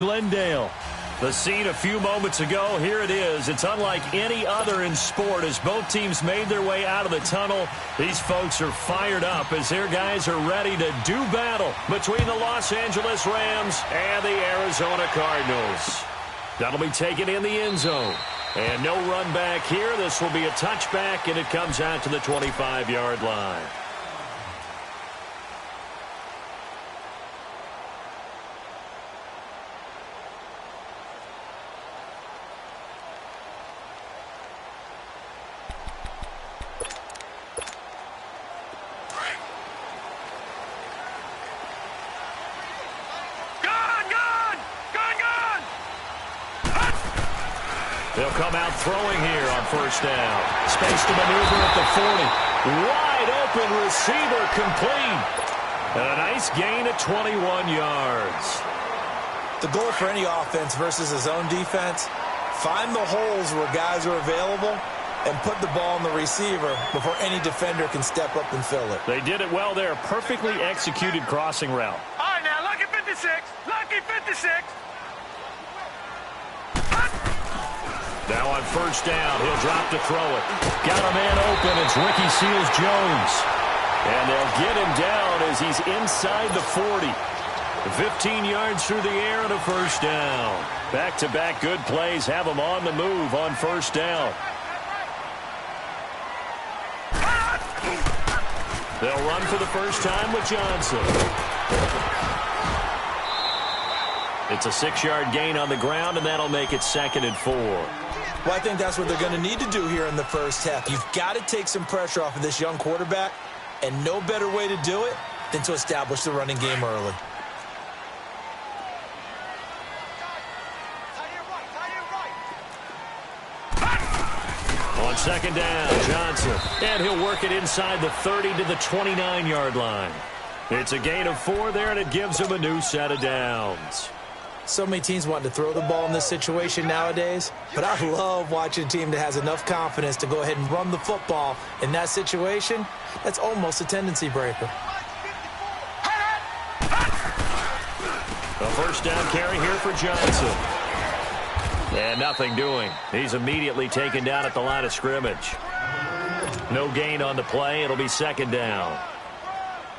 Glendale. The scene a few moments ago, here it is. It's unlike any other in sport as both teams made their way out of the tunnel. These folks are fired up as their guys are ready to do battle between the Los Angeles Rams and the Arizona Cardinals. That'll be taken in the end zone. And no run back here. This will be a touchback, and it comes out to the 25-yard line. They'll come out throwing here on first down. Space to maneuver at the 40. Wide open receiver complete. And a nice gain at 21 yards. The goal for any offense versus a zone defense, find the holes where guys are available and put the ball on the receiver before any defender can step up and fill it. They did it well there. Perfectly executed crossing route. All right, now, lucky 56. Lucky 56. Now on first down, he'll drop to throw it. Got a man open. It's Ricky Seals-Jones. And they'll get him down as he's inside the 40. 15 yards through the air and a first down. Back-to-back good plays have him on the move on first down. They'll run for the first time with Johnson. It's a 6-yard gain on the ground, and that'll make it 2nd and 4. Well, I think that's what they're going to need to do here in the first half. You've got to take some pressure off of this young quarterback, and no better way to do it than to establish the running game early. On second down, Johnson. And he'll work it inside the 30 to the 29-yard line. It's a gain of 4 there, and it gives him a new set of downs. So many teams want to throw the ball in this situation nowadays, but I love watching a team that has enough confidence to go ahead and run the football. In that situation, that's almost a tendency breaker. A first down carry here for Johnson. And nothing doing. He's immediately taken down at the line of scrimmage. No gain on the play. It'll be 2nd down.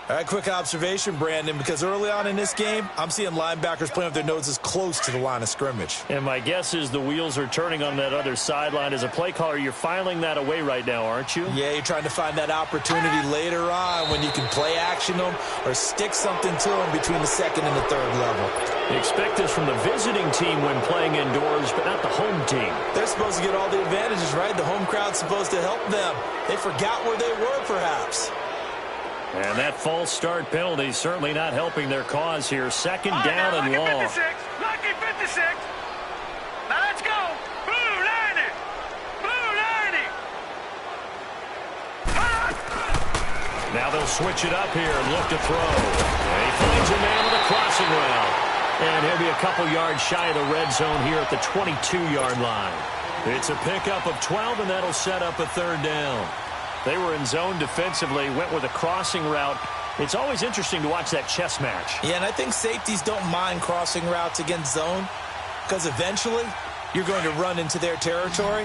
All right, quick observation, Brandon, because early on in this game, I'm seeing linebackers playing with their noses close to the line of scrimmage. And my guess is the wheels are turning on that other sideline. As a play caller, you're filing that away right now, aren't you? Yeah, you're trying to find that opportunity later on when you can play action them or stick something to them between the 2nd and the 3rd level. You expect this from the visiting team when playing indoors, but not the home team. They're supposed to get all the advantages, right? The home crowd's supposed to help them. They forgot where they were, perhaps. And that false start penalty certainly not helping their cause here. 2nd down and long. Lucky 56. Lucky 56. Now let's go. Blue 90. Blue 90. Now they'll switch it up here and look to throw. And he finds a man with a crossing route. And he'll be a couple yards shy of the red zone here at the 22-yard line. It's a pickup of 12, and that'll set up a 3rd down. They were in zone defensively, went with a crossing route. It's always interesting to watch that chess match. Yeah, and I think safeties don't mind crossing routes against zone because eventually you're going to run into their territory,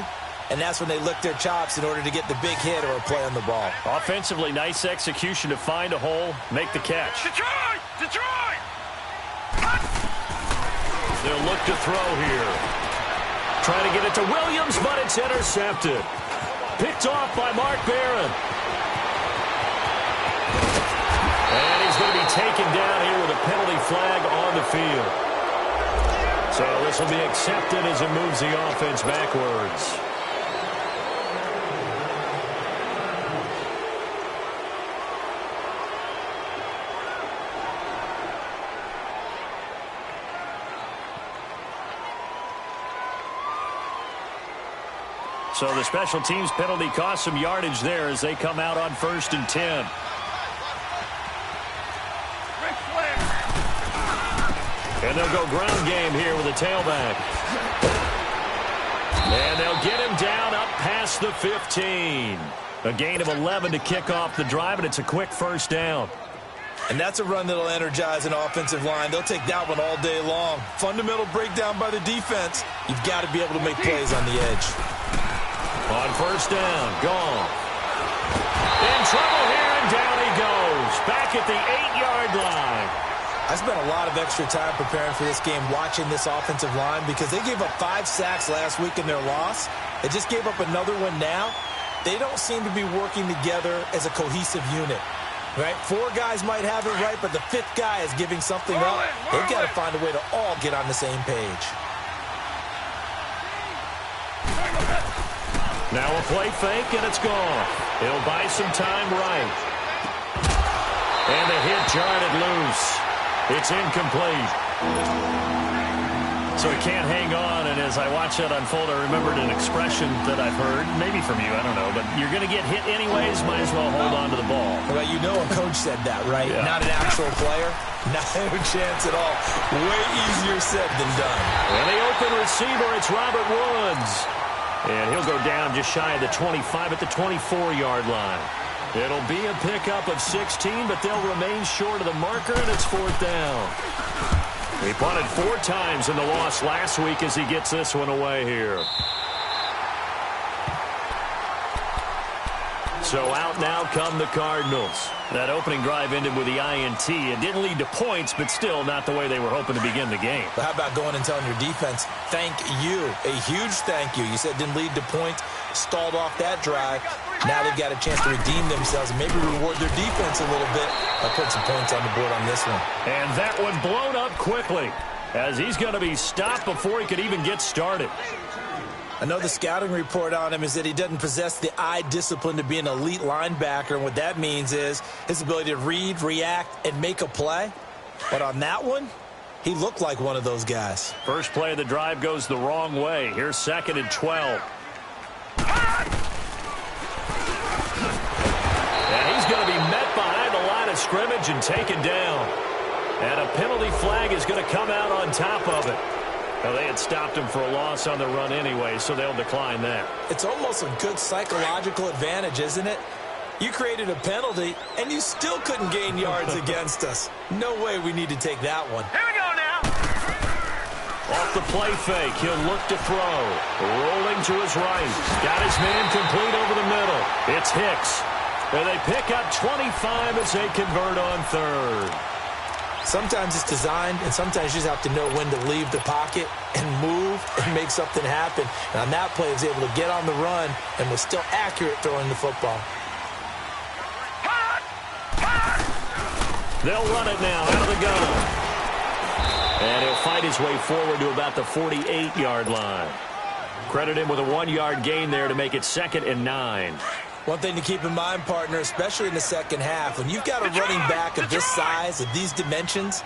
and that's when they lick their chops in order to get the big hit or a play on the ball. Offensively, nice execution to find a hole, make the catch. Detroit! Detroit! They'll look to throw here. Trying to get it to Williams, but it's intercepted. Picked off by Mark Barron. And he's going to be taken down here with a penalty flag on the field. So this will be accepted as it moves the offense backwards. So the special teams penalty cost some yardage there as they come out on 1st and 10. And they'll go ground game here with a tailback. And they'll get him down up past the 15. A gain of 11 to kick off the drive, and it's a quick first down. And that's a run that'll energize an offensive line. They'll take that one all day long. Fundamental breakdown by the defense. You've got to be able to make plays on the edge. On first down, Goff. In trouble here, and down he goes. Back at the 8-yard line. I spent a lot of extra time preparing for this game watching this offensive line because they gave up 5 sacks last week in their loss. They just gave up another one now. They don't seem to be working together as a cohesive unit. Right? 4 guys might have it right, but the 5th guy is giving something up. They've got to find a way to all get on the same page. Now a play fake, and it's gone. He'll buy some time right. And the hit jarred it loose. It's incomplete. So he can't hang on, and as I watch that unfold, I remembered an expression that I've heard, maybe from you, I don't know, but you're going to get hit anyways, might as well hold on to the ball. Well, you know a coach said that, right? Yeah. Not an actual player. Not a chance at all. Way easier said than done. And the open receiver, it's Robert Woods. And he'll go down just shy of the 25 at the 24-yard line. It'll be a pickup of 16, but they'll remain short of the marker, and it's 4th down. He punted 4 times in the loss last week as he gets this one away here. So out now come the Cardinals. That opening drive ended with the INT. It didn't lead to points, but still not the way they were hoping to begin the game. But how about going and telling your defense, thank you, a huge thank you. You said it didn't lead to points, stalled off that drive. Now they've got a chance to redeem themselves and maybe reward their defense a little bit by putting some points on the board on this one. And that one blown up quickly as he's going to be stopped before he could even get started. I know the scouting report on him is that he doesn't possess the eye discipline to be an elite linebacker. And what that means is his ability to read, react, and make a play. But on that one, he looked like one of those guys. First play of the drive goes the wrong way. Here's 2nd and 12. And he's going to be met behind the line of scrimmage and taken down. And a penalty flag is going to come out on top of it. Well, they had stopped him for a loss on the run anyway, so they'll decline that. It's almost a good psychological advantage, isn't it? You created a penalty, and you still couldn't gain yards against us. No way we need to take that one. Here we go now. Off the play fake, he'll look to throw. Rolling to his right. Got his man complete over the middle. It's Hicks. And they pick up 25 as they convert on 3rd. Sometimes it's designed, and sometimes you just have to know when to leave the pocket and move and make something happen. And on that play, he was able to get on the run and was still accurate throwing the football. They'll run it now out of the gun. And he'll fight his way forward to about the 48-yard line. Credit him with a 1-yard gain there to make it 2nd and 9. One thing to keep in mind, partner, especially in the second half, when you've got a running back of this size, of these dimensions,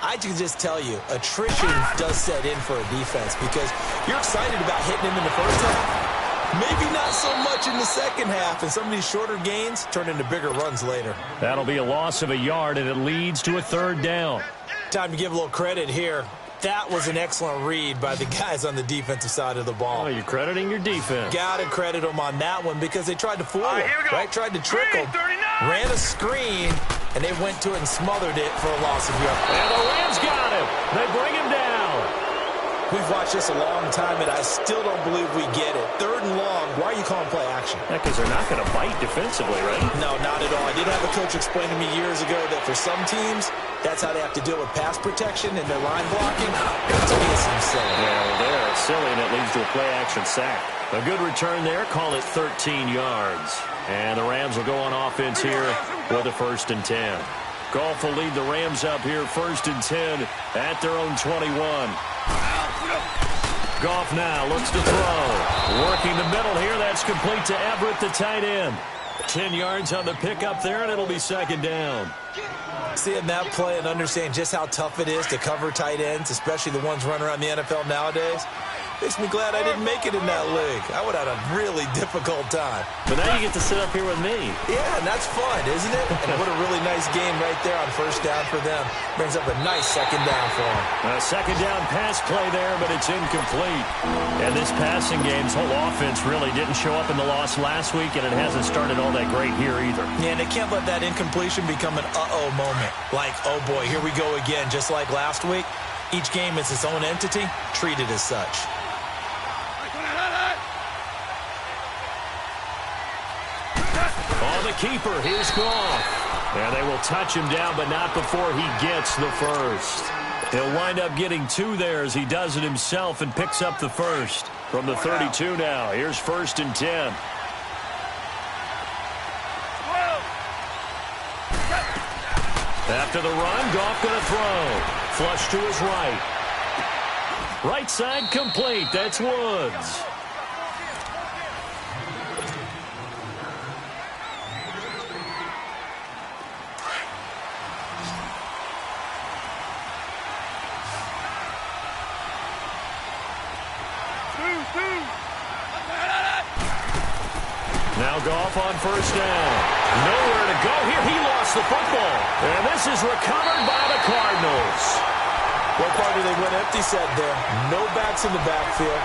I can just tell you, attrition does set in for a defense because you're excited about hitting him in the first half. Maybe not so much in the second half, and some of these shorter gains turn into bigger runs later. That'll be a loss of a yard, and it leads to a 3rd down. Time to give a little credit here. That was an excellent read by the guys on the defensive side of the ball. Oh, you're crediting your defense. Got to credit them on that one because they tried to fool him, right? Tried to trick him. Ran a screen, and they went to it and smothered it for a loss of yards. And the Rams got him. They bring him down. We've watched this a long time, and I still don't believe we get it. 3rd and long. Why are you calling play action? Yeah, because they're not going to bite defensively, right? No, not at all. I did have a coach explain to me years ago that for some teams, that's how they have to deal with pass protection and their line blocking. To me, it seems silly. Yeah, well, they're silly, and it leads to a play-action sack. A good return there. Call it 13 yards. And the Rams will go on offense here with a 1st and 10. Goff will lead the Rams up here 1st and 10 at their own 21. Goff now looks to throw. Working the middle here. That's complete to Everett, the tight end. 10 yards on the pickup there, and it'll be 2nd down. Seeing that play and understanding just how tough it is to cover tight ends, especially the ones running around the NFL nowadays, Makes me glad I didn't make it in that league. I would have had a really difficult time. But now you get to sit up here with me. Yeah, and that's fun, isn't it? And what a really nice game right there on first down for them. Brings up a nice second down for them. A second down pass play there, but it's incomplete. And this passing game's whole offense really didn't show up in the loss last week, and it hasn't started all that great here either. Yeah, and they can't let that incompletion become an uh-oh moment. Like, oh boy, here we go again, just like last week. Each game is its own entity, treated as such. On the keeper, here's Goff. And they will touch him down, but not before he gets the first. He'll wind up getting 2 there as he does it himself and picks up the first. From the 32 now, here's 1st and 10. After the run, Goff going to throw. Flush to his right. Right side complete. That's Woods. Now Goff on first down. Nowhere to go here. He lost the football. And this is recovered by the Cardinals. What part do they went empty set there? No backs in the backfield.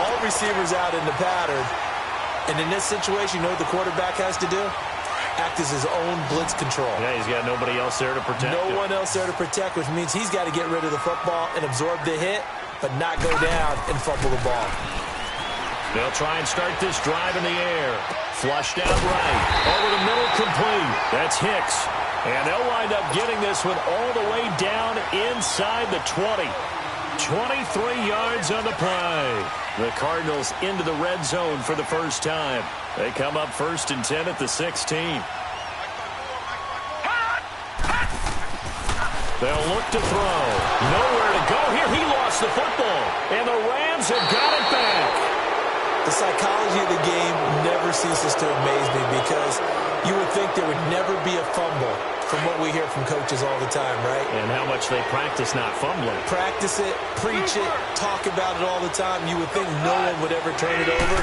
All receivers out in the pattern. And in this situation, you know what the quarterback has to do? Act as his own blitz control. Yeah, he's got nobody else there to protect him. No one else there to protect, which means he's got to get rid of the football and absorb the hit, but not go down and fumble the ball. They'll try and start this drive in the air. Flushed out right. Over the middle, complete. That's Hicks. And they'll wind up getting this one all the way down inside the 20. 23 yards on the play. The Cardinals into the red zone for the first time. They come up 1st and 10 at the 16. They'll look to throw. Nowhere to go here. He lost the football. And the Rams have got it back. The psychology of the game never ceases to amaze me because you would think there would never be a fumble from what we hear from coaches all the time, right? And how much they practice not fumbling. Practice it, preach it, talk about it all the time. You would think no one would ever turn it over.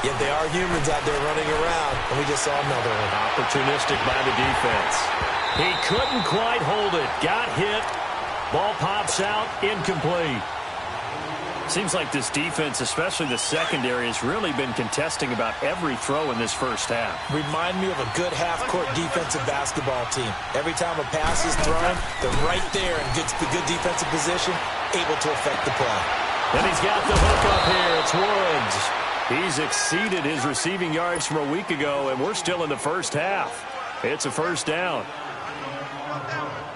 Yet they are humans out there running around, and we just saw another one. Opportunistic by the defense. He couldn't quite hold it. Got hit. Ball pops out. Incomplete. Seems like this defense, especially the secondary, has really been contesting about every throw in this first half. Remind me of a good half-court defensive basketball team. Every time a pass is thrown, they're right there in good defensive position, able to affect the play. And he's got the hook up here. It's Woods. He's exceeded his receiving yards from a week ago, and we're still in the first half. It's a first down.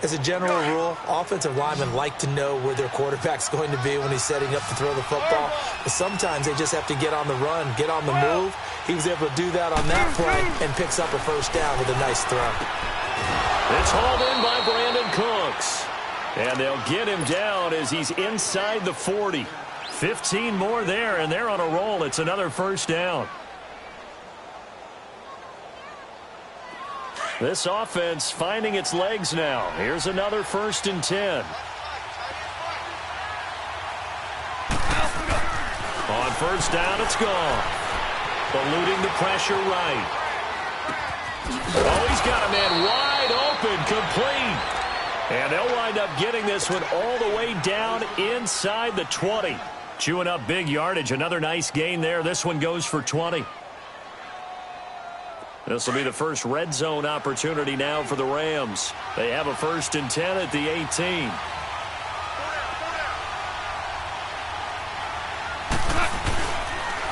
As a general rule, offensive linemen like to know where their quarterback's going to be when he's setting up to throw the football. But sometimes they just have to get on the run, get on the move. He was able to do that on that play and picks up a first down with a nice throw. It's hauled in by Brandon Cooks. And they'll get him down as he's inside the 40. 15 more there, and they're on a roll. It's another first down. This offense finding its legs now. Here's another 1st and 10. On first down, it's gone. Eluding the pressure right. Oh, he's got a man wide open, complete. And they'll wind up getting this one all the way down inside the 20. Chewing up big yardage. Another nice gain there. This one goes for 20. This will be the first red zone opportunity now for the Rams. They have a 1st and 10 at the 18.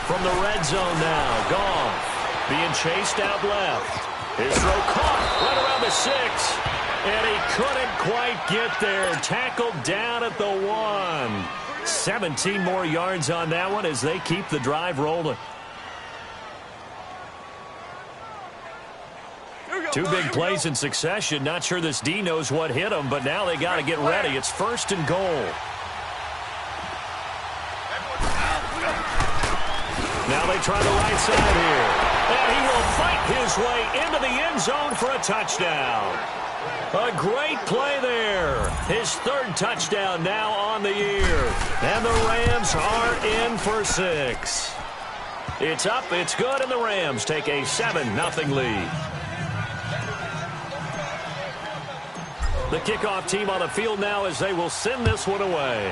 From the red zone now, Goff being chased out left. His throw caught right around the 6. And he couldn't quite get there. Tackled down at the 1. 17 more yards on that one as they keep the drive rolling. Two big plays in succession. Not sure this D knows what hit him, but now they got to get ready. It's 1st and goal. Now they try the right side here. And he will fight his way into the end zone for a touchdown. A great play there. His third touchdown now on the year. And the Rams are in for 6. It's up, it's good, and the Rams take a 7-0 lead. The kickoff team on the field now as they will send this one away.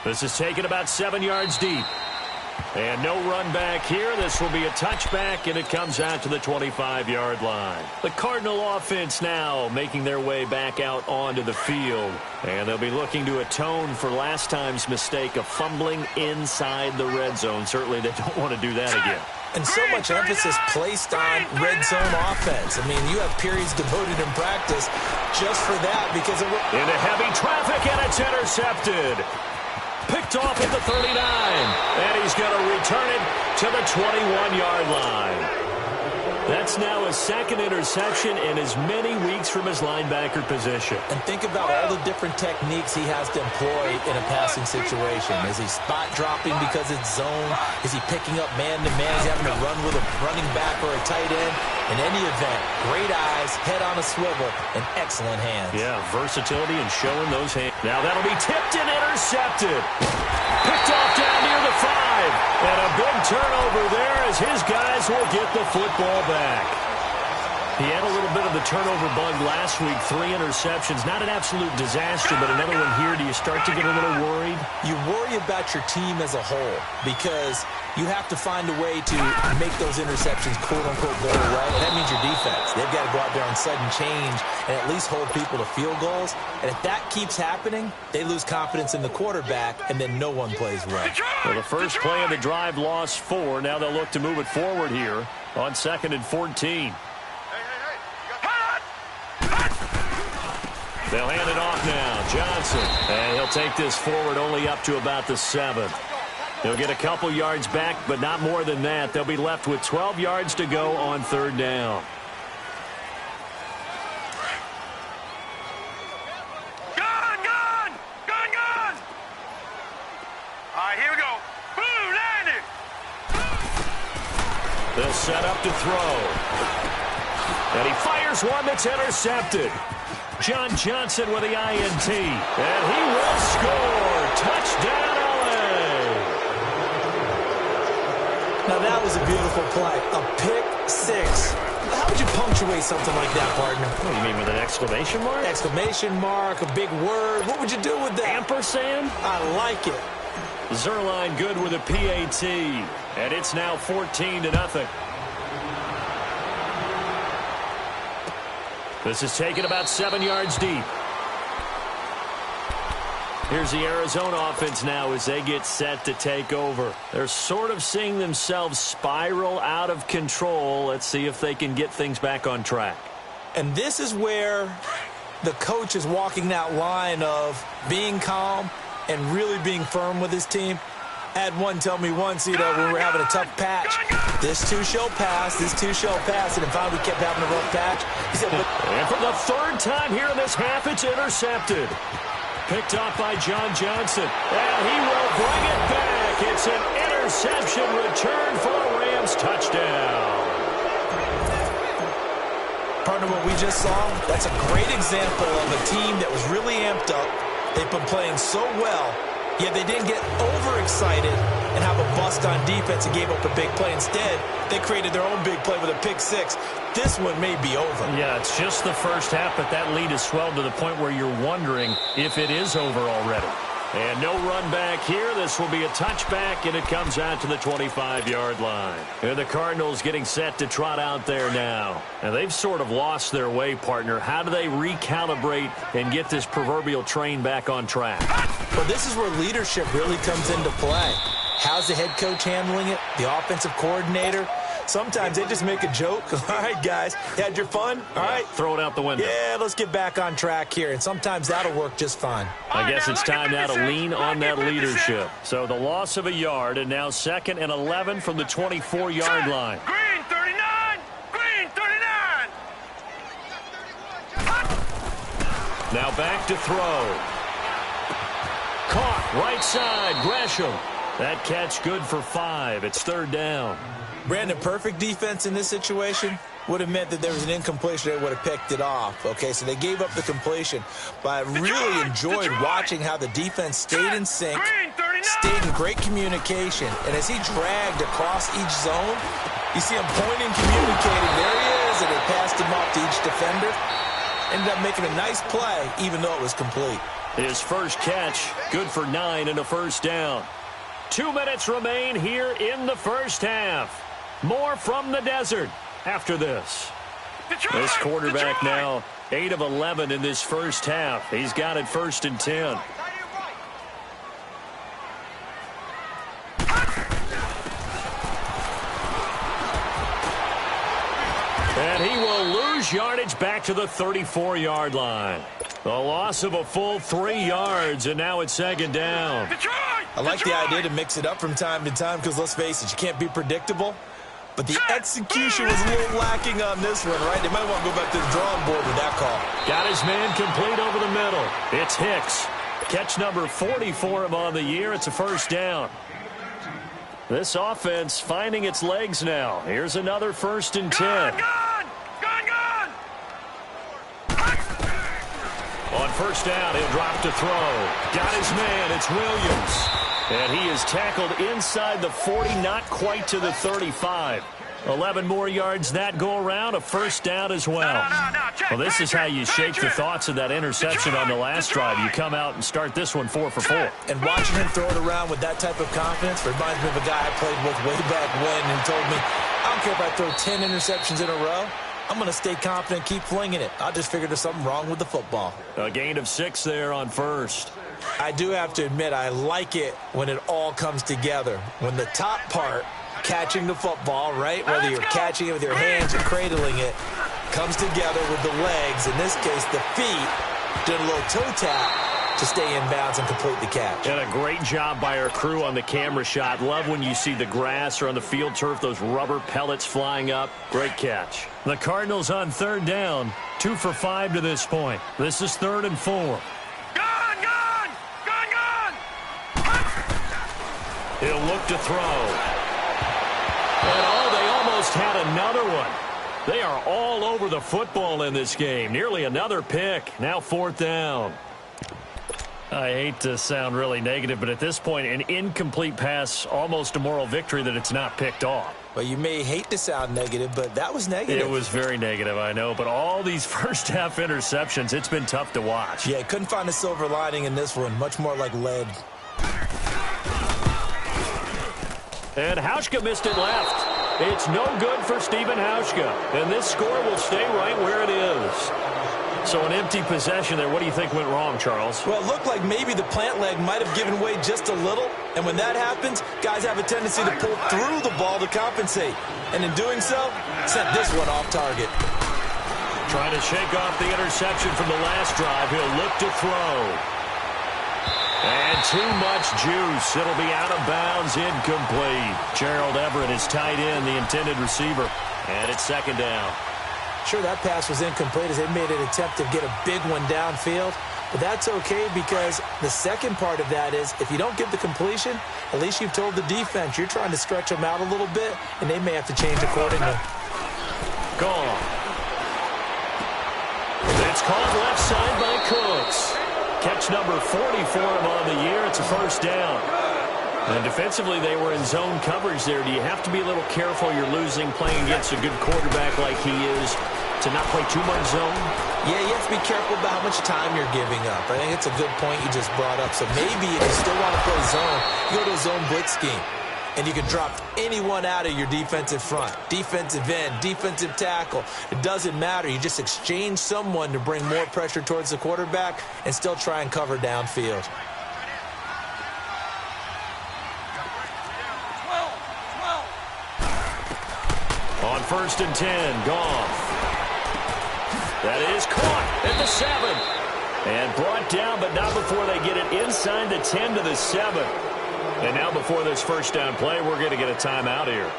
This is taken about 7 yards deep. And no run back here. This will be a touchback, and it comes out to the 25-yard line. The Cardinal offense now making their way back out onto the field. And they'll be looking to atone for last time's mistake of fumbling inside the red zone. Certainly they don't want to do that again. And so much emphasis placed on red zone offense. I mean, you have periods devoted in practice just for that because of into heavy traffic, and it's intercepted. Picked off at the 39, and he's going to return it to the 21-yard line. That's now his second interception in as many weeks from his linebacker position. And think about all the different techniques he has to employ in a passing situation. Is he spot dropping because it's zone? Is he picking up man-to-man? Is he having to run with a running back or a tight end? In any event, great eyes, head on a swivel, and excellent hands. Yeah, versatility and showing those hands. Now that'll be tipped and intercepted. Picked off down near the 5. And a big turnover there as his guys will get the football back. He had a little bit of the turnover bug last week. 3 interceptions. Not an absolute disaster, but another one here. Do you start to get a little worried? You worry about your team as a whole because you have to find a way to make those interceptions, quote-unquote, go away. And that means your defense. They've got to go out there on sudden change and at least hold people to field goals. And if that keeps happening, they lose confidence in the quarterback, and then no one plays well. Well, the first play of the drive lost 4. Now they'll look to move it forward here on 2nd and 14. They'll hand it off now. Johnson. And he'll take this forward only up to about the 7th. He'll get a couple yards back, but not more than that. They'll be left with 12 yards to go on 3rd down. Gun! All right, here we go. Boom, land it. They'll set up to throw. And he fires one that's intercepted. John Johnson with the INT. And he will score. Touchdown, LA. Now, that was a beautiful play. A pick 6. How would you punctuate something like that, partner? What do you mean, with an exclamation mark? Exclamation mark, a big word. What would you do with that? Ampersand? I like it. Zerline good with a PAT. And it's now 14-0. This is taken about 7 yards deep. Here's the Arizona offense now as they get set to take over. They're sort of seeing themselves spiral out of control. Let's see if they can get things back on track. And this is where the coach is walking that line of being calm and really being firm with his team. I had one tell me once, when we were having a tough patch, this too shall pass, this too shall pass, and if we kept having a rough patch, he said, and for the 3rd time here in this half, it's intercepted. Picked off by John Johnson, and he will bring it back. It's an interception return for a Rams touchdown. Partner, what we just saw, that's a great example of a team that was really amped up. They've been playing so well, yet they didn't get overexcited and have a bust on defense and gave up a big play. Instead, they created their own big play with a pick 6. This one may be over. Yeah, it's just the first half, but that lead has swelled to the point where you're wondering if it is over already. And no run back here. This will be a touchback, and it comes out to the 25-yard line. And the Cardinals getting set to trot out there now. And they've sort of lost their way, partner. How do they recalibrate and get this proverbial train back on track? Well, this is where leadership really comes into play. How's the head coach handling it? The offensive coordinator? Sometimes they just make a joke. All right, guys, you had your fun? All right. Throw it out the window. Yeah, let's get back on track here. And sometimes that'll work just fine. I guess it's time now to lean on that leadership. So the loss of a yard, and now 2nd and 11 from the 24-yard line. Green 39! Green 39! Now back to throw. Caught right side, Gresham. That catch good for 5. It's 3rd down. Brandon, perfect defense in this situation would have meant that there was an incompletion. They would have picked it off. Okay, so they gave up the completion. But I really enjoyed watching how the defense stayed in sync, stayed in great communication. And as he dragged across each zone, you see him pointing, communicating. There he is, and they passed him off to each defender. Ended up making a nice play, even though it was complete. His first catch, good for 9 and a first down. 2 minutes remain here in the first half. More from the desert after this. This quarterback now 8 of 11 in this first half. He's got it 1st and 10. And he will lose yardage back to the 34-yard line. A loss of a full 3 yards, and now it's 2nd down. I like the idea to mix it up from time to time because, let's face it, you can't be predictable. But the execution was a little lacking on this one, right? They might want to go back to the drawing board with that call. Got his man complete over the middle. It's Hicks. Catch number 40 for him on the year. It's a 1st down. This offense finding its legs now. Here's another 1st and 10. Gone! On 1st down, he'll drop to throw. Got his man. It's Williams. And he is tackled inside the 40, not quite to the 35. 11 more yards that go around, a 1st down as well. Well, this is how you shake the thoughts of that interception on the last drive. You come out and start this one 4 for 4. And watching him throw it around with that type of confidence reminds me of a guy I played with way back when who told me, I don't care if I throw 10 interceptions in a row. I'm going to stay confident, keep flinging it. I just figured there's something wrong with the football. A gain of 6 there on 1st. I do have to admit, I like it when it all comes together. When the top part, catching the football, right, whether you're catching it with your hands or cradling it, comes together with the legs, in this case the feet, doing a little toe tap to stay in bounds and complete the catch. And a great job by our crew on the camera shot. Love when you see the grass or on the field turf, those rubber pellets flying up. Great catch. The Cardinals on 3rd down, 2 for 5 to this point. This is 3rd and 4. He'll look to throw. And they almost had another one. They are all over the football in this game. Nearly another pick. Now 4th down. I hate to sound really negative, but at this point, an incomplete pass, almost a moral victory that it's not picked off. Well, you may hate to sound negative, but that was negative. It was very negative, I know. But all these first half interceptions, it's been tough to watch. Yeah, couldn't find a silver lining in this one. Much more like lead. And Hauschka missed it left. It's no good for Stephen Hauschka. And this score will stay right where it is. So an empty possession there. What do you think went wrong, Charles? Well, it looked like maybe the plant leg might have given way just a little. And when that happens, guys have a tendency to pull through the ball to compensate. And in doing so, sent this one off target. Trying to shake off the interception from the last drive. He'll look to throw. And too much juice. It'll be out of bounds, incomplete. Gerald Everett is tight end, the intended receiver. And it's 2nd down. Sure, that pass was incomplete as they made an attempt to get a big one downfield. But that's okay because the second part of that is if you don't get the completion, at least you've told the defense you're trying to stretch them out a little bit, and they may have to change accordingly. Gone. It's caught left side by Cooks. Catch number 40 for him on the year. It's a 1st down. And defensively, they were in zone coverage there. Do you have to be a little careful? You're losing playing against a good quarterback like he is to not play too much zone? Yeah, you have to be careful about how much time you're giving up. I think it's a good point you just brought up. So maybe if you still want to play zone, you go to a zone blitz scheme. And you can drop anyone out of your defensive front. Defensive end, defensive tackle. It doesn't matter. You just exchange someone to bring more pressure towards the quarterback and still try and cover downfield. On 1st and 10, Goff. That is caught at the 7. And brought down, but not before they get it inside the 10 to the 7. And now before this 1st down play, we're going to get a timeout here.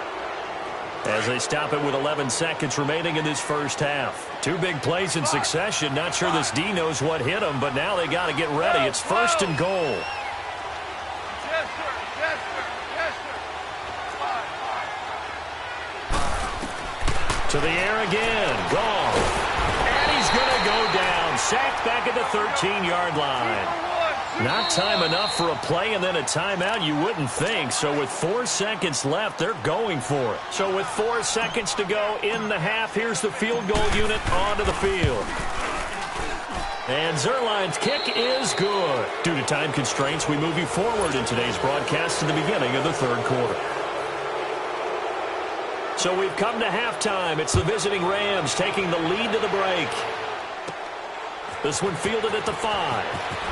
As they stop it with 11 seconds remaining in this first half. 2 big plays in succession. Not sure this D knows what hit them, but now they got to get ready. It's 1st and goal. Yes, sir. Yes, sir. To the air again. Gone. And he's going to go down. Sacked back at the 13-yard line. Not time enough for a play and then a timeout, you wouldn't think. So with 4 seconds left, they're going for it. So with 4 seconds to go in the half, here's the field goal unit onto the field. And Zuerlein's kick is good. Due to time constraints, we move you forward in today's broadcast to the beginning of the third quarter. So we've come to halftime. It's the visiting Rams taking the lead to the break. This one fielded at the 5.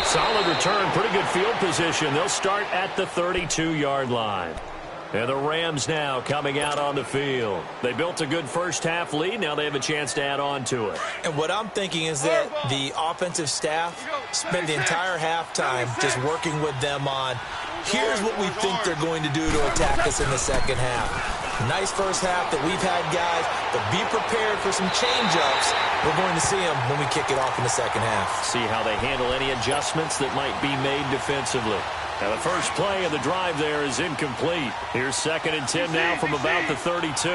Solid return, pretty good field position. They'll start at the 32-yard line. And the Rams now coming out on the field. They built a good first-half lead. Now they have a chance to add on to it. And what I'm thinking is that the offensive staff spent the entire halftime just working with them on, here's what we think they're going to do to attack us in the second half. Nice first half that we've had, guys, but be prepared for some change-ups. We're going to see them when we kick it off in the second half. See how they handle any adjustments that might be made defensively. Now, the first play of the drive there is incomplete. Here's 2nd and 10 now from about the 32.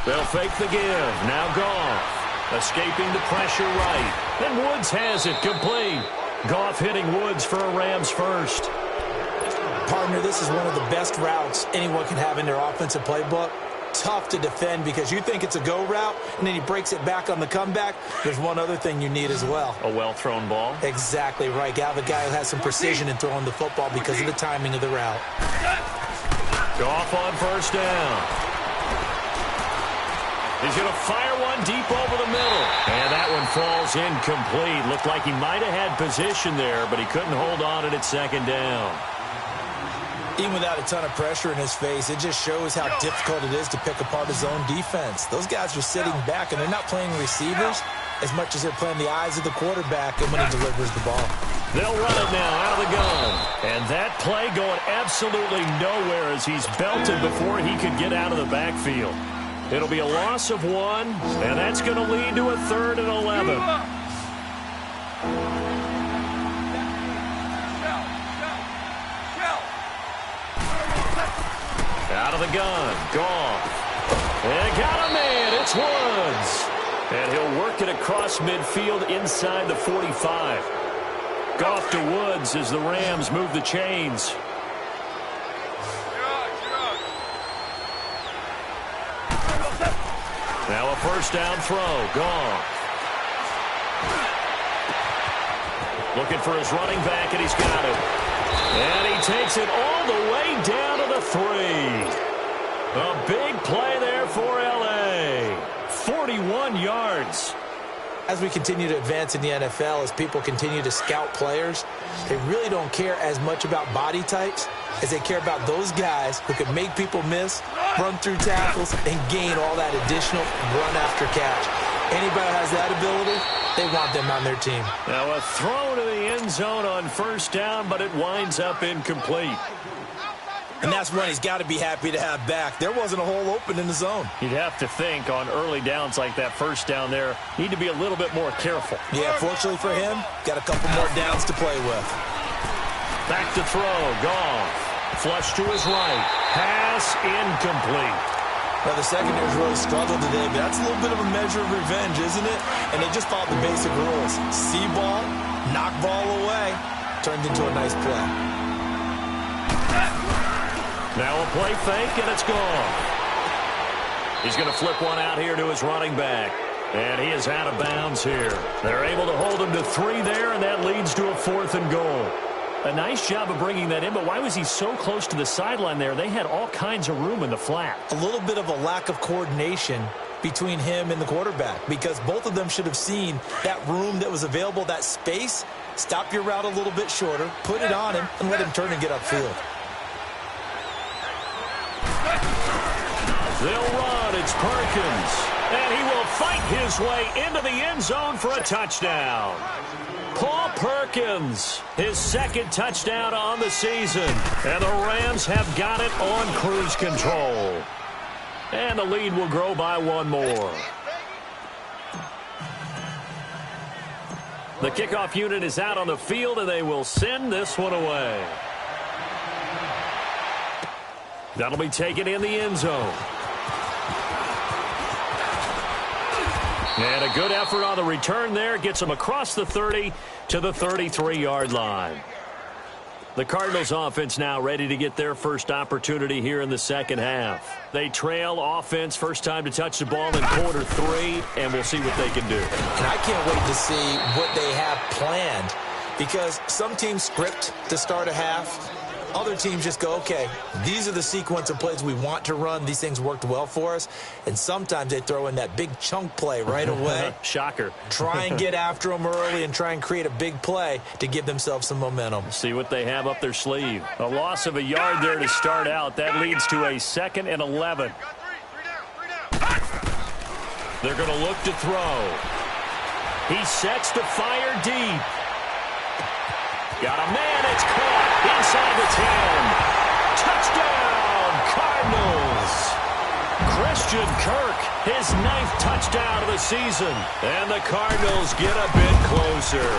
They'll fake the give. Now Goff. Escaping the pressure right. Then Woods has it complete. Goff hitting Woods for a Rams first. Partner, this is one of the best routes anyone can have in their offensive playbook. Tough to defend because you think it's a go route, and then he breaks it back on the comeback. There's one other thing you need as well. A well-thrown ball? Exactly right. You have a guy who has some precision in throwing the football because of the timing of the route. Goff on first down. He's going to fire one deep over the middle. And that one falls incomplete. Looked like he might have had position there, but he couldn't hold on at 2nd down. Even without a ton of pressure in his face, it just shows how difficult it is to pick apart his own defense. Those guys are sitting back, and they're not playing receivers as much as they're playing the eyes of the quarterback and when he delivers the ball. They'll run it now out of the gun. And that play going absolutely nowhere as he's belted before he could get out of the backfield. It'll be a loss of 1, and that's going to lead to a 3rd and 11. Out of the gun, Goff. And got a man, it's Woods. And he'll work it across midfield inside the 45. Goff to Woods as the Rams move the chains. Now a first down throw, Goff. Looking for his running back, and he's got it. And he takes it all the way down to the 3. A big play there for L.A. 41 yards. As we continue to advance in the NFL, as people continue to scout players, they really don't care as much about body types as they care about those guys who can make people miss, run through tackles, and gain all that additional run after catch. Anybody who has that ability, they want them on their team. Now a throw to the end zone on first down, but it winds up incomplete. And that's one he's got to be happy to have back. There wasn't a hole open in the zone. You'd have to think on early downs like that first down there, need to be a little bit more careful. Yeah, fortunately for him, got a couple more downs to play with. Back to throw, Goff. Flush to his right. Pass incomplete. Well, the secondary's really struggled today, but that's a little bit of a measure of revenge, isn't it? And they just followed the basic rules. See ball, knock ball away. Turned into a nice play. Now a play fake, and it's gone. He's going to flip one out here to his running back. And he is out of bounds here. They're able to hold him to 3 there, and that leads to a 4th and goal. A nice job of bringing that in, but why was he so close to the sideline there? They had all kinds of room in the flat. A little bit of a lack of coordination between him and the quarterback because both of them should have seen that room that was available, that space. Stop your route a little bit shorter, put it on him, and let him turn and get upfield. They'll run. It's Perkins. And he will fight his way into the end zone for a touchdown. Paul Perkins, his 2nd touchdown on the season. And the Rams have got it on cruise control. And the lead will grow by 1 more. The kickoff unit is out on the field, and they will send this one away. That'll be taken in the end zone. And a good effort on the return there. Gets them across the 30 to the 33-yard line. The Cardinals offense now ready to get their first opportunity here in the second half. They trail offense, first time to touch the ball in quarter 3, and we'll see what they can do. And I can't wait to see what they have planned, because some teams script to start a half. Other teams just go, okay, these are the sequence of plays we want to run. These things worked well for us. And sometimes they throw in that big chunk play right away. Shocker. Try and get after them early and try and create a big play to give themselves some momentum. See what they have up their sleeve. A loss of a yard there to start out. That leads to a 2nd and 11. They're going to look to throw. He sets to fire deep. Got a man, it's caught inside the 10. Touchdown, Cardinals. Christian Kirk, his 9th touchdown of the season. And the Cardinals get a bit closer.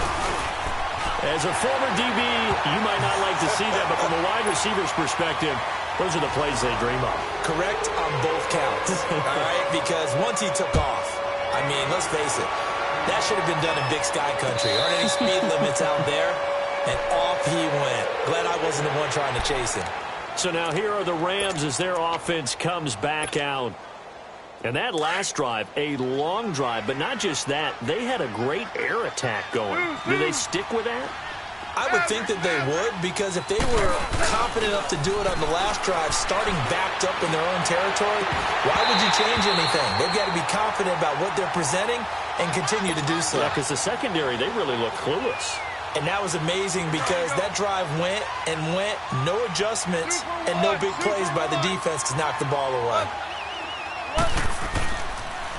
As a former DB, you might not like to see that, but from a wide receiver's perspective, those are the plays they dream of. Correct on both counts, all right? Because once he took off, I mean, let's face it, that should have been done in Big Sky Country. Aren't any speed limits out there? And off he went. Glad I wasn't the one trying to chase him. So now here are the Rams as their offense comes back out. And that last drive, a long drive, but not just that. They had a great air attack going. Do they stick with that? I would think that they would, because if they were confident enough to do it on the last drive, starting backed up in their own territory, why would you change anything? They've got to be confident about what they're presenting and continue to do so. Yeah, because the secondary, they really look clueless. And that was amazing because that drive went and went, no adjustments, and no big plays by the defense to knock the ball away.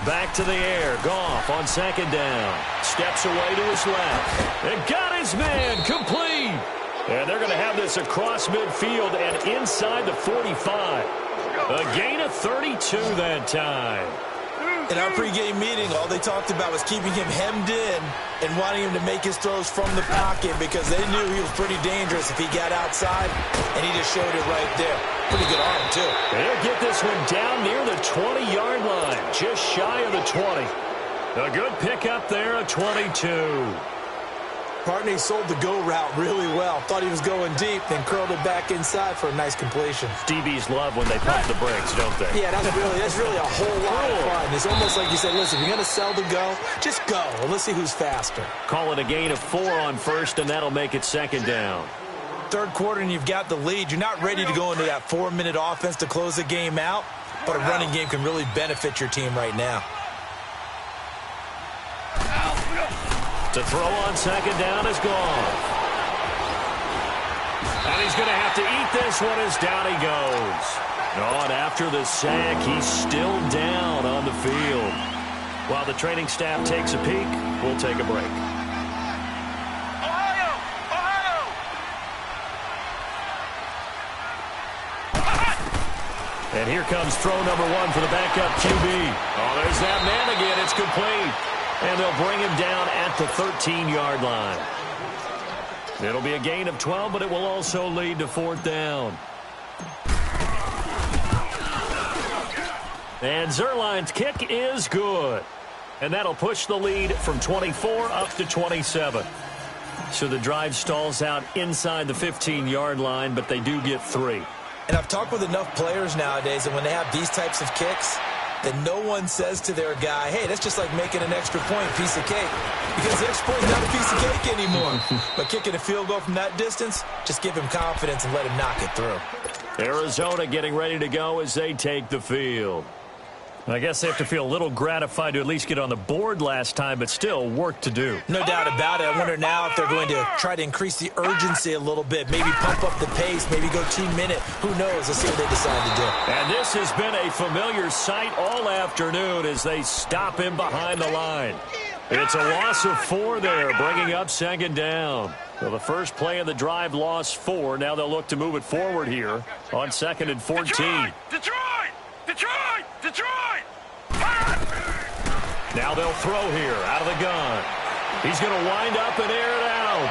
Back to the air. Goff on 2nd down. Steps away to his left. And got his man complete. And they're going to have this across midfield and inside the 45. A gain of 32 that time. In our pregame meeting, all they talked about was keeping him hemmed in and wanting him to make his throws from the pocket because they knew he was pretty dangerous if he got outside, and he just showed it right there. Pretty good arm, too. They'll get this one down near the 20-yard line, just shy of the 20. A good pickup there, a 22. Partney sold the go route really well. Thought he was going deep, then curled it back inside for a nice completion. DBs love when they pump the brakes, don't they? Yeah, that's really a whole lot of fun. It's almost like you said, listen, if you're going to sell the go, just go. And let's see who's faster. Call it a gain of 4 on first, and that'll make it 2nd down. Third quarter, and you've got the lead. You're not ready to go into that 4-minute offense to close the game out, but a running game can really benefit your team right now. To throw on 2nd down is Goff. And he's going to have to eat this one as down he goes. Oh, and after the sack, he's still down on the field. While the training staff takes a peek, we'll take a break. Ohio! And here comes throw number 1 for the backup QB. Oh, there's that man again. It's complete. And they'll bring him down at the 13-yard line. It'll be a gain of 12, but it will also lead to 4th down. And Zerline's kick is good. And that'll push the lead from 24 up to 27. So the drive stalls out inside the 15-yard line, but they do get 3. And I've talked with enough players nowadays that when they have these types of kicks, that no one says to their guy, hey, that's just like making an extra point, piece of cake. Because the extra point's not a piece of cake anymore. But kicking a field goal from that distance, just give him confidence and let him knock it through. Arizona getting ready to go as they take the field. I guess they have to feel a little gratified to at least get on the board last time, but still work to do. No doubt about it. I wonder now if they're going to try to increase the urgency a little bit, maybe pump up the pace, maybe go 2-minute. Who knows? Let's see what they decide to do. And this has been a familiar sight all afternoon as they stop him behind the line. It's a loss of 4 there, bringing up 2nd down. Well, the first play of the drive lost 4. Now they'll look to move it forward here on 2nd and 14. Detroit! Now they'll throw here out of the gun. He's going to wind up and air it out.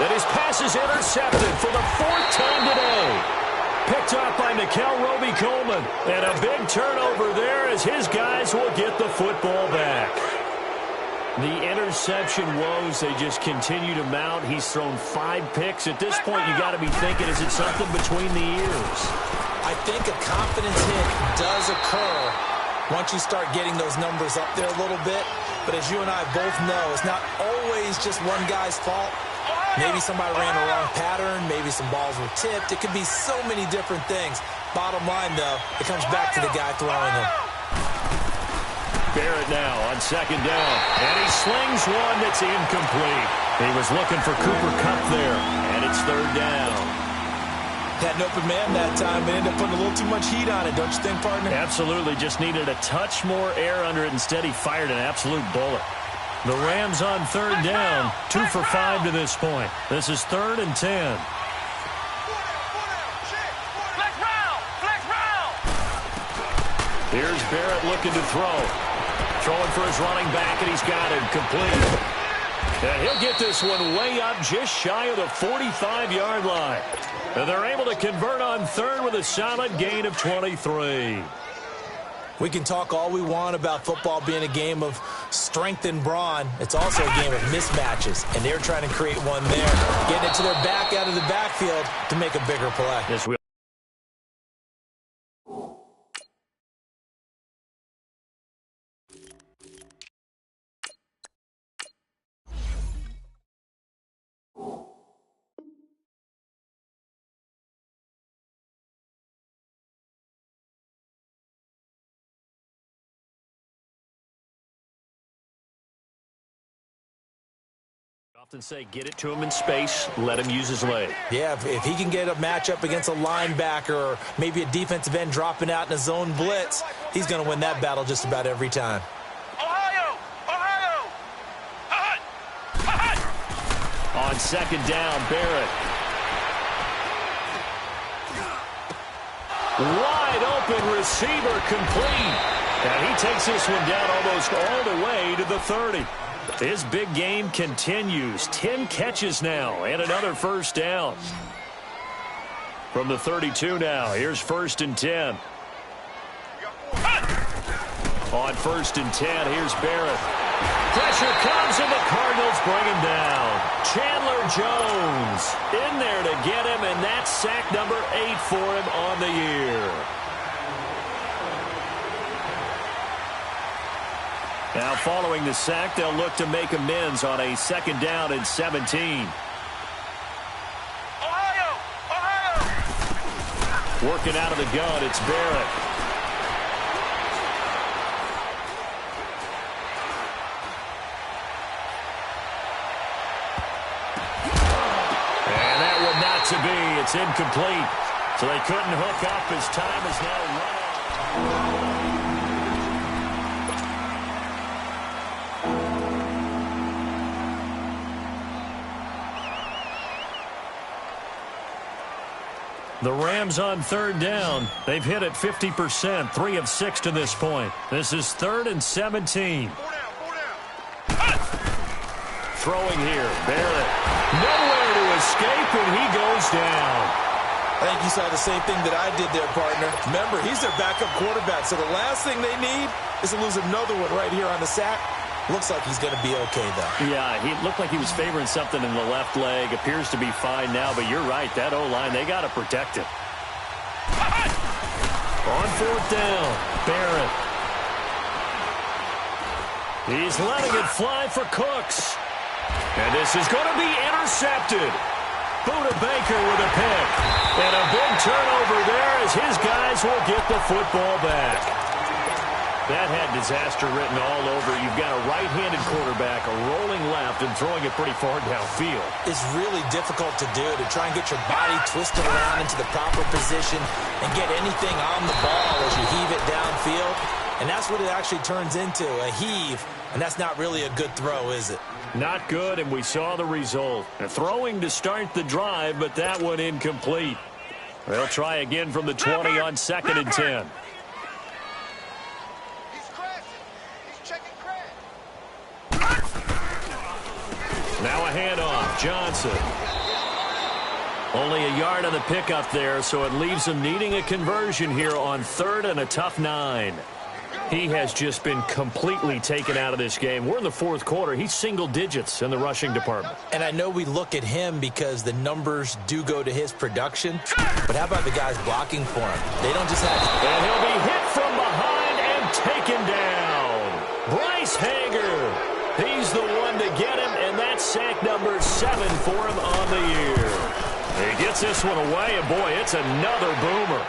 And his pass is intercepted for the 4th time today. picked up by Nikel Roby-Coleman. And a big turnover there as his guys will get the football back. The interception woes, they just continue to mount. He's thrown 5 picks. At this point, you got to be thinking, is it something between the ears? I think a confidence hit does occur once you start getting those numbers up there a little bit. But as you and I both know, it's not always just one guy's fault. Maybe somebody ran a wrong pattern. Maybe some balls were tipped. It could be so many different things. Bottom line, though, it comes back to the guy throwing them. Barrett now on second down. And he slings one that's incomplete. He was looking for Cooper Kupp there. And it's third down. Had an open man that time, but ended up putting a little too much heat on it, don't you think, partner? Absolutely. Just needed a touch more air under it. Instead, he fired an absolute bullet. The Rams on third down. 2 for 5 to this point. This is 3rd and 10. Here's Barrett looking to throw. Throwing for his running back, and he's got it complete. And he'll get this one way up just shy of the 45-yard line. And they're able to convert on third with a solid gain of 23. We can talk all we want about football being a game of strength and brawn. It's also a game of mismatches, and they're trying to create one there. Getting it to their back out of the backfield to make a bigger play. Yes, we often say get it to him in space, let him use his leg. Yeah, if he can get a matchup against a linebacker or maybe a defensive end dropping out in a zone blitz, he's going to win that battle just about every time. Ohio! On second down, Barrett. Wide open receiver complete. And he takes this one down almost all the way to the 30. His big game continues. 10 catches now and another first down. From the 32 now, here's 1st and 10. On 1st and 10, here's Barrett. Pressure comes and the Cardinals bring him down. Chandler Jones in there to get him, and that's sack number 8 for him on the year. Now, following the sack, they'll look to make amends on a 2nd down and 17. Ohio! Working out of the gun, it's Barrett. And that one not to be. It's incomplete. So they couldn't hook up as time is now running. The Rams on 3rd down. They've hit it 50%, 3 of 6 to this point. This is 3rd and 17. Throwing here, Barrett. Nowhere to escape, and he goes down. I think you saw the same thing that I did there, partner. Remember, he's their backup quarterback, so the last thing they need is to lose another one right here on the sack. Looks like he's going to be okay, though. Yeah, he looked like he was favoring something in the left leg. Appears to be fine now, but you're right. That O-line, they got to protect it. On 4th down, Barrett. He's letting it fly for Cooks. And this is going to be intercepted. Buda Baker with a pick. And a big turnover there as his guys will get the football back. That had disaster written all over. You've got a right-handed quarterback, a rolling left, and throwing it pretty far downfield. It's really difficult to do, to try and get your body twisted around into the proper position and get anything on the ball as you heave it downfield. And that's what it actually turns into, a heave. And that's not really a good throw, is it? Not good, and we saw the result. A throwing to start the drive, but that one incomplete. They'll try again from the 20 on 2nd and 10. Now a handoff. Johnson. Only a yard on the pickup there, so it leaves him needing a conversion here on 3rd and a tough 9. He has just been completely taken out of this game. We're in the 4th quarter. He's single digits in the rushing department. And I know we look at him because the numbers do go to his production, but how about the guys blocking for him? They don't just have... And he'll be hit from behind and taken down. Bryce Hager. He's the one to get him, and that's sack number 7 for him on the year. He gets this one away, and boy, it's another boomer.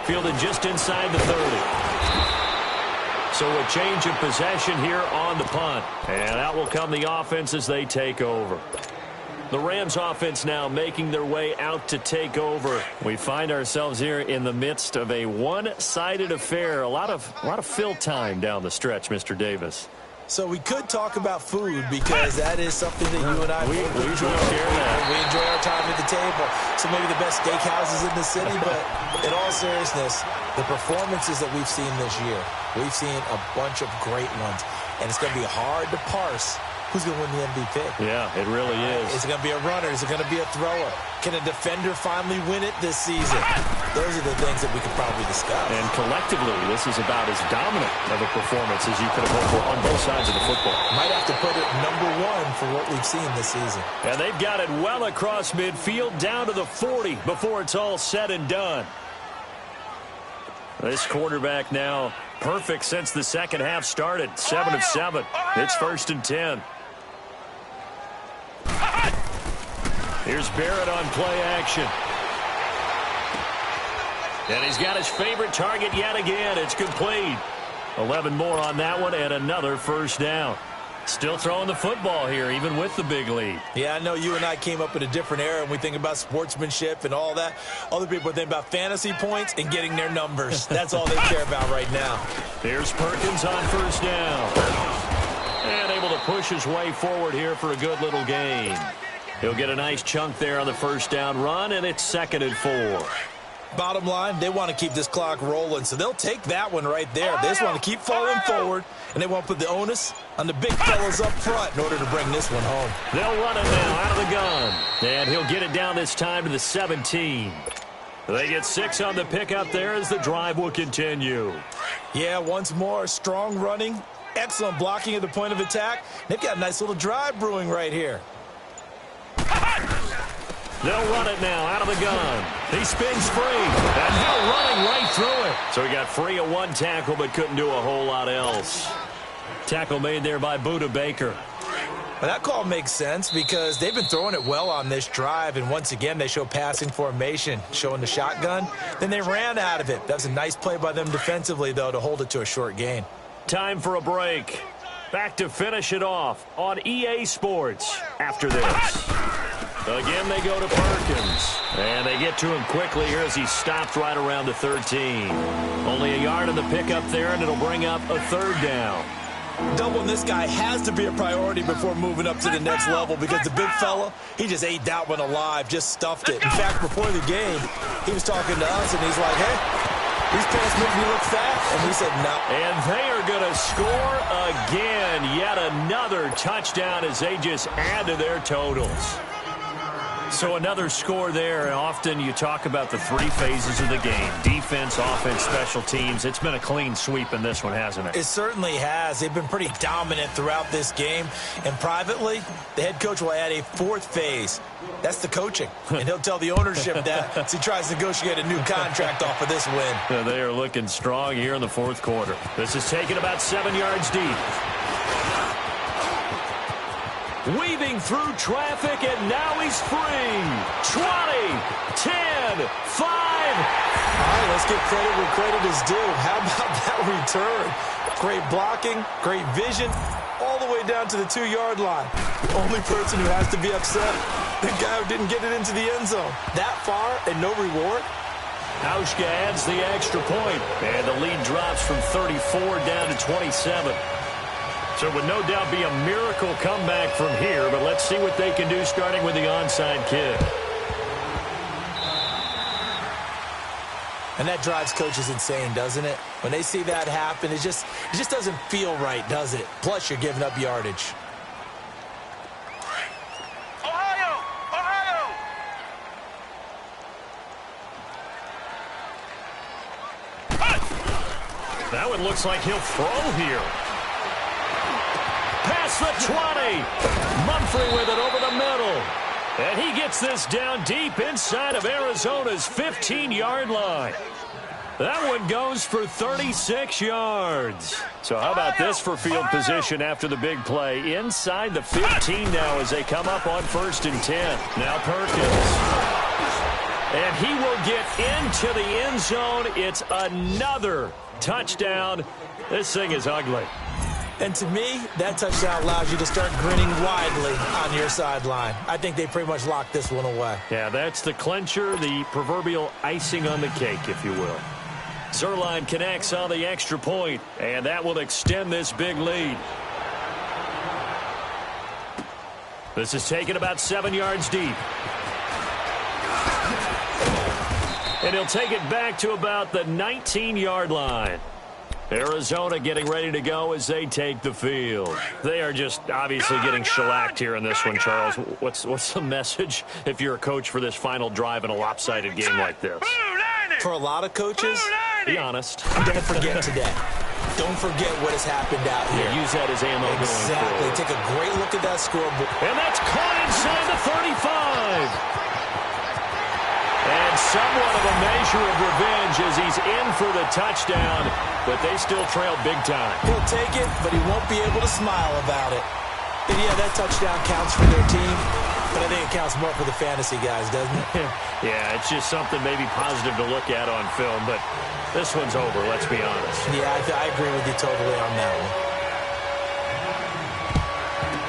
Fielded just inside the 30. So a change of possession here on the punt. And out will come the offense as they take over. The Rams offense now making their way out to take over. We find ourselves here in the midst of a one-sided affair. A lot of fill time down the stretch, Mr. Davis. So we could talk about food because that is something that you and I we enjoy that. We enjoy our time at the table. So maybe the best steakhouses in the city, but in all seriousness, the performances that we've seen this year, we've seen a bunch of great ones, and it's going to be hard to parse who's going to win the MVP. Yeah, it really is. Is it going to be a runner? Is it going to be a thrower? Can a defender finally win it this season? Those are the things that we could probably discuss. And collectively, this is about as dominant of a performance as you could have hoped for on both sides of the football. Might have to put it number 1 for what we've seen this season. And they've got it well across midfield down to the 40 before it's all said and done. This quarterback now perfect since the second half started. 7 of 7. It's 1st and 10. Here's Barrett on play action. And he's got his favorite target yet again. It's complete. 11 more on that one and another first down. Still throwing the football here, even with the big lead. Yeah, I know you and I came up in a different era, and we think about sportsmanship and all that. Other people think about fantasy points and getting their numbers. That's all they care about right now. Here's Perkins on first down. And able to push his way forward here for a good little gain. He'll get a nice chunk there on the first down run, and it's 2nd and 4. Bottom line, they want to keep this clock rolling, so they'll take that one right there. They just want to keep falling forward, and they want to put the onus on the big fellas up front in order to bring this one home. They'll run it now out of the gun, and he'll get it down this time to the 17. They get 6 on the pickup there as the drive will continue. Yeah, once more, strong running, excellent blocking at the point of attack. They've got a nice little drive brewing right here. They'll run it now out of the gun. He spins free, and now running right through it. So he got free of 1 tackle, but couldn't do a whole lot else. Tackle made there by Budda Baker. Well, that call makes sense because they've been throwing it well on this drive, and once again, they show passing formation, showing the shotgun. Then they ran out of it. That was a nice play by them defensively, though, to hold it to a short gain. Time for a break. Back to finish it off on EA Sports after this. Again, they go to Perkins. And they get to him quickly here as he stopped right around the 13. Only a yard on the pickup there, and it'll bring up a 3rd down. Doubling this guy has to be a priority before moving up to the next level because the big fella, he just ate that one alive, just stuffed it. In fact, before the game, he was talking to us, and he's like, hey, these pants make me look fat. And we said no. And they are going to score again. Yet another touchdown as they just add to their totals. So another score there. Often you talk about the 3 phases of the game. Defense, offense, special teams. It's been a clean sweep in this one, hasn't it? It certainly has. They've been pretty dominant throughout this game. And privately, the head coach will add a 4th phase. That's the coaching. And he'll tell the ownership that as he tries to negotiate a new contract off of this win. They are looking strong here in the 4th quarter. This is taken about 7 yards deep. Weaving through traffic, and now he's free. 20, 10, 5. All right, let's give credit where credit is due. How about that return? Great blocking, great vision, all the way down to the 2-yard line. The only person who has to be upset, the guy who didn't get it into the end zone. That far and no reward. Hauschka adds the extra point, and the lead drops from 34 down to 27. So it would no doubt be a miracle comeback from here, but let's see what they can do starting with the onside kick. And that drives coaches insane, doesn't it? When they see that happen, it just doesn't feel right, does it? Plus, you're giving up yardage. Ohio! Ohio! That one looks like he'll throw here. Past the 20. Mumphrey with it over the middle. And he gets this down deep inside of Arizona's 15-yard line. That one goes for 36 yards. So how about this for field position after the big play? Inside the 15 now as they come up on 1st and 10. Now Perkins. And he will get into the end zone. It's another touchdown. This thing is ugly. And to me, that touchdown allows you to start grinning widely on your sideline. I think they pretty much locked this one away. Yeah, that's the clincher, the proverbial icing on the cake, if you will. Zerline connects on the extra point, and that will extend this big lead. This is taken about 7 yards deep. And he'll take it back to about the 19-yard line. Arizona getting ready to go as they take the field. They are just obviously getting shellacked here in this one, Charles. What's the message if you're a coach for this final drive in a lopsided game like this? For a lot of coaches, be honest. Don't forget today. Don't forget what has happened out here. Yeah, use that as ammo going forward. Take a great look at that scoreboard. And that's caught inside the 35. And somewhat of a measure of revenge as he's in for the touchdown, but they still trail big time. He'll take it, but he won't be able to smile about it. And yeah, that touchdown counts for their team, but I think it counts more for the fantasy guys, doesn't it? Yeah, it's just something maybe positive to look at on film, but this one's over, let's be honest. Yeah, I agree with you totally on that one.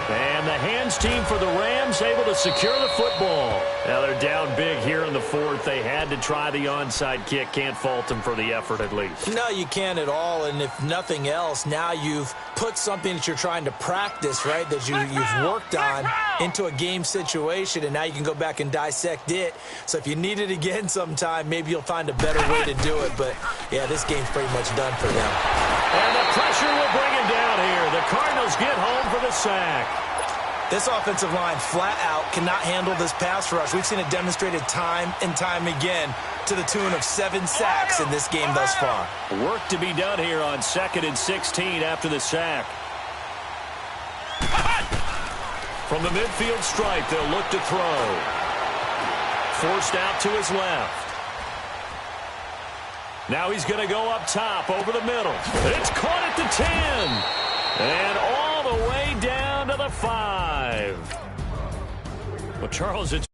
And the hands team for the Rams able to secure the football. Now they're down big here in the 4th. They had to try the onside kick. Can't fault them for the effort at least. No, you can't at all. And if nothing else, now you've put something that you're trying to practice, right, that you've worked on into a game situation, and now you can go back and dissect it. So if you need it again sometime, maybe you'll find a better way to do it. But, yeah, this game's pretty much done for them. And the pressure will bring him down here. The Cardinals get home for the sack. This offensive line flat out cannot handle this pass rush. We've seen it demonstrated time and time again to the tune of 7 sacks in this game thus far. Work to be done here on 2nd and 16 after the sack. From the midfield stripe, they'll look to throw. Forced out to his left. Now he's going to go up top over the middle. It's caught at the 10. And all the way down to the 5. Well, Charles, it's